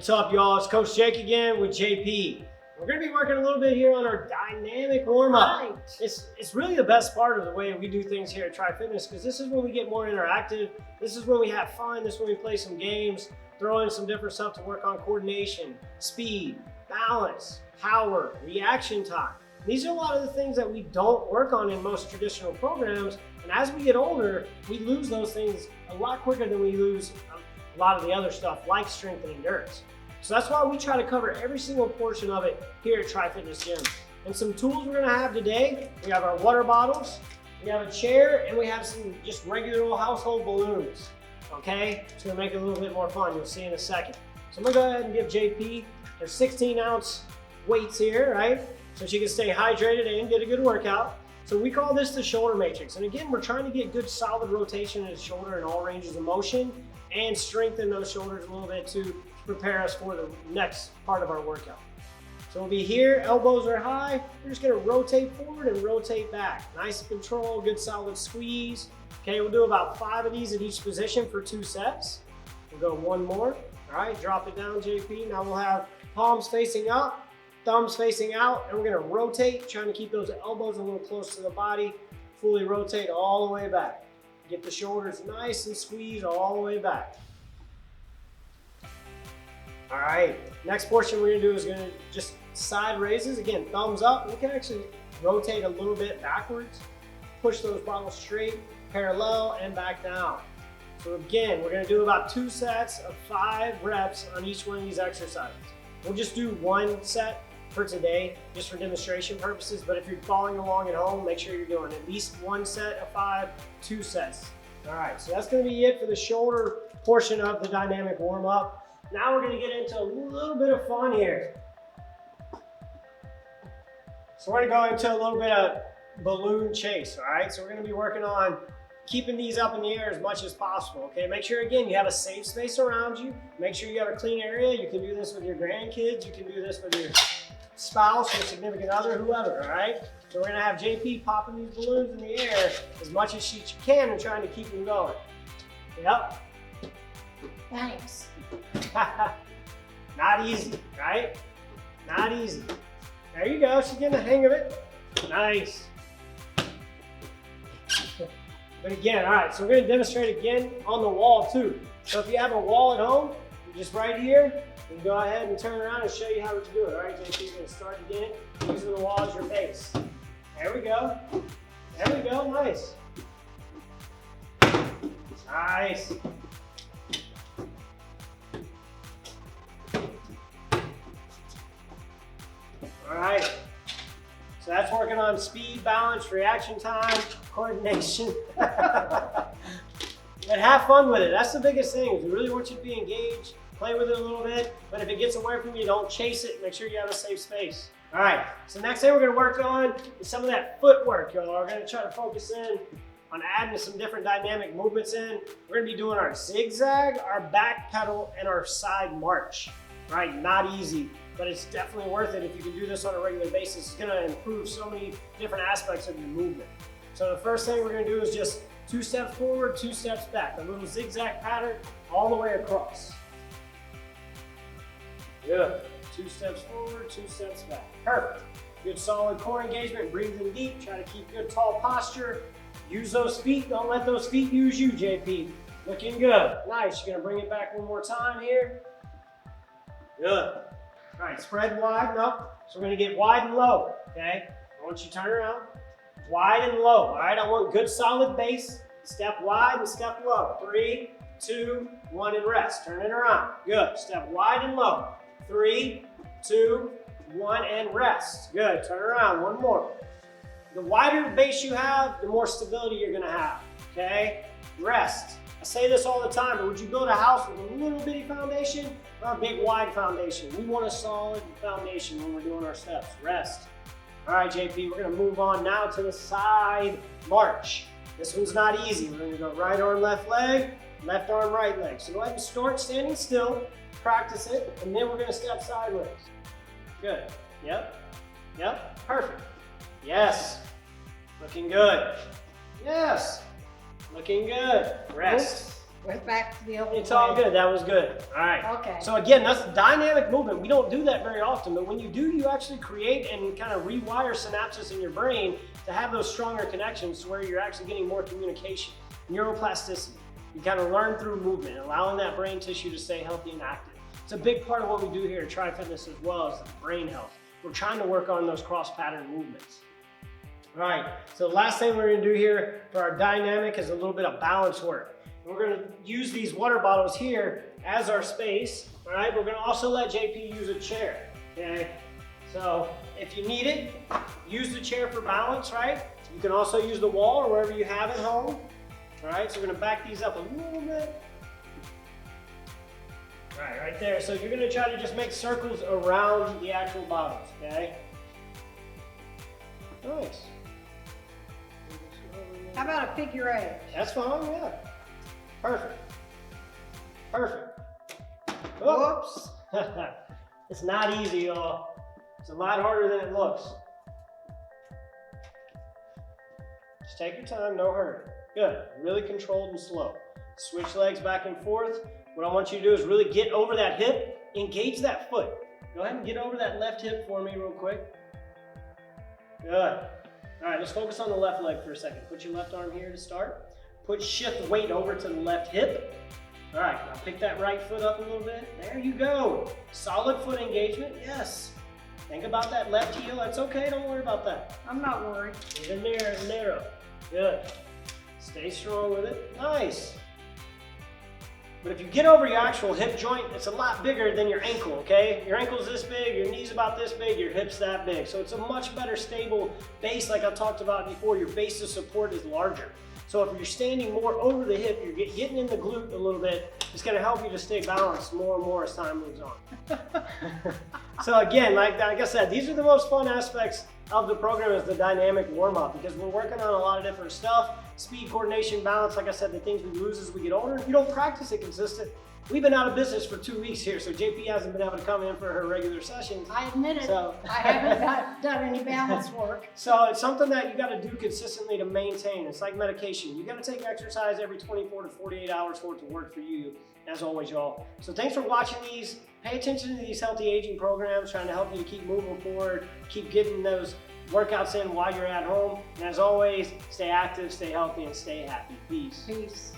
What's up, y'all? It's Coach Jake again with JP. We're going to be working a little bit here on our dynamic warm-up. Right. It's really the best part of the way we do things here at TriFitness, because this is when we get more interactive. This is when we have fun. This is when we play some games, throw in some different stuff to work on coordination, speed, balance, power, reaction time. These are a lot of the things that we don't work on in most traditional programs. And as we get older, we lose those things a lot quicker than we lose a lot of the other stuff like strength and endurance. So that's why we try to cover every single portion of it here at TriFitness Gym. And some tools we're gonna have today, we have our water bottles, we have a chair, and we have some just regular old household balloons, okay? It's gonna make it a little bit more fun, you'll see in a second. So I'm gonna go ahead and give JP her 16-ounce weights here, right? So she can stay hydrated and get a good workout. So we call this the shoulder matrix. And again, we're trying to get good solid rotation in the shoulder in all ranges of motion and strengthen those shoulders a little bit to prepare us for the next part of our workout. So we'll be here, elbows are high. We're just gonna rotate forward and rotate back. Nice control, good solid squeeze. Okay, we'll do about 5 of these at each position for 2 sets. We'll go 1 more. All right, drop it down, JP. Now we'll have palms facing up, thumbs facing out, and we're gonna rotate, trying to keep those elbows a little close to the body. Fully rotate all the way back. Get the shoulders nice and squeeze all the way back. All right, next portion we're gonna do is gonna just side raises. Again, thumbs up. We can actually rotate a little bit backwards, push those bottles straight, parallel, and back down. So again, we're gonna do about 2 sets of 5 reps on each one of these exercises. We'll just do 1 set for today, just for demonstration purposes, but if you're following along at home, make sure you're doing at least 1 set of 5, 2 sets. All right, so that's gonna be it for the shoulder portion of the dynamic warm-up. Now we're gonna get into a little bit of fun here. So we're gonna go into a little bit of balloon chase, all right? So we're gonna be working on keeping these up in the air as much as possible, okay? Make sure, again, you have a safe space around you. Make sure you have a clean area. You can do this with your grandkids. You can do this with your spouse or significant other, whoever, all right? So we're gonna have JP popping these balloons in the air as much as she can and trying to keep them going. Yep. Thanks. Not easy, right? Not easy. There you go, she's getting the hang of it. Nice. But again, all right, so we're gonna demonstrate again on the wall too. So if you have a wall at home, just right here, you can go ahead and turn around and show you how to do it. All right, JP, you're gonna start again, using the wall as your base. There we go. There we go, nice. Nice. All right, so that's working on speed, balance, reaction time, coordination. But have fun with it. That's the biggest thing, is we really want you to be engaged, play with it a little bit, but if it gets away from you, don't chase it. Make sure you have a safe space. All right, so next thing we're gonna work on is some of that footwork, y'all. We're gonna try to focus in on adding some different dynamic movements in. We're gonna be doing our zigzag, our back pedal, and our side march. Right, not easy, but it's definitely worth it if you can do this on a regular basis. It's gonna improve so many different aspects of your movement. So the first thing we're gonna do is just 2 steps forward, 2 steps back. A little zigzag pattern all the way across. Good. 2 steps forward, 2 steps back. Perfect. Good solid core engagement, breathing deep, try to keep good tall posture. Use those feet, don't let those feet use you, JP. Looking good. Nice, you're gonna bring it back one more time here. Good. All right, spread wide up. So we're gonna get wide and low, okay? I want you to turn around. Wide and low, all right? I want good solid base. Step wide and step low. 3, 2, 1, and rest. Turn it around. Good. Step wide and low. 3, 2, 1, and rest. Good. Turn around. One more. The wider base you have, the more stability you're gonna have, okay? Rest. I say this all the time, but would you build a house with a little bitty foundation or a big wide foundation? We want a solid foundation when we're doing our steps. Rest. All right, JP, we're gonna move on now to the side march. This one's not easy. We're gonna go right arm, left leg, left arm, right leg. So go ahead and start standing still, practice it, and then we're gonna step sideways. Good. Yep. Yep. Perfect. Yes. Looking good. Yes. Looking good. Rest. We're back to the old It's all good. That was good. All right. Okay. So again, that's dynamic movement. We don't do that very often, but when you do, you actually create and kind of rewire synapses in your brain to have those stronger connections to where you're actually getting more communication, neuroplasticity. You kind of learn through movement, allowing that brain tissue to stay healthy and active. It's a big part of what we do here at TriFitness as well as brain health. We're trying to work on those cross-pattern movements. All right, so the last thing we're gonna do here for our dynamic is a little bit of balance work. We're gonna use these water bottles here as our space, all right? We're gonna also let JP use a chair, okay? So if you need it, use the chair for balance, right? You can also use the wall or wherever you have it home, all right? So we're gonna back these up a little bit. All right there. So you're gonna try to just make circles around the actual bottles, okay? Nice. How about a figure eight? That's fine, yeah. Perfect. Perfect. Whoops. It's not easy, y'all. It's a lot harder than it looks. Just take your time, no hurry. Good, really controlled and slow. Switch legs back and forth. What I want you to do is really get over that hip, engage that foot. Go ahead and get over that left hip for me real quick. Good. All right, let's focus on the left leg for a second. Put your left arm here to start. Shift weight over to the left hip. All right, now pick that right foot up a little bit. There you go. Solid foot engagement, yes. Think about that left heel. That's okay, don't worry about that. I'm not worried. Get in there and narrow. Good. Stay strong with it. Nice. But if you get over your actual hip joint, it's a lot bigger than your ankle, okay? Your ankle's this big, your knee's about this big, your hip's that big. So it's a much better stable base like I talked about before. Your base of support is larger. So if you're standing more over the hip, you're getting in the glute a little bit. It's gonna help you to stay balanced more and more as time moves on. So again, like I said, these are the most fun aspects of the program is the dynamic warm-up because we're working on a lot of different stuff. Speed, coordination, balance, like I said, the things we lose as we get older. If you don't practice it consistent, we've been out of business for 2 weeks here, so JP hasn't been able to come in for her regular sessions. I admit it. So, I haven't done any balance work. So it's something that you gotta do consistently to maintain. It's like medication. You gotta take exercise every 24 to 48 hours for it to work for you, as always, y'all. So thanks for watching these. Pay attention to these healthy aging programs, trying to help you to keep moving forward, keep getting those workouts in while you're at home. And as always, stay active, stay healthy, and stay happy. Peace. Peace.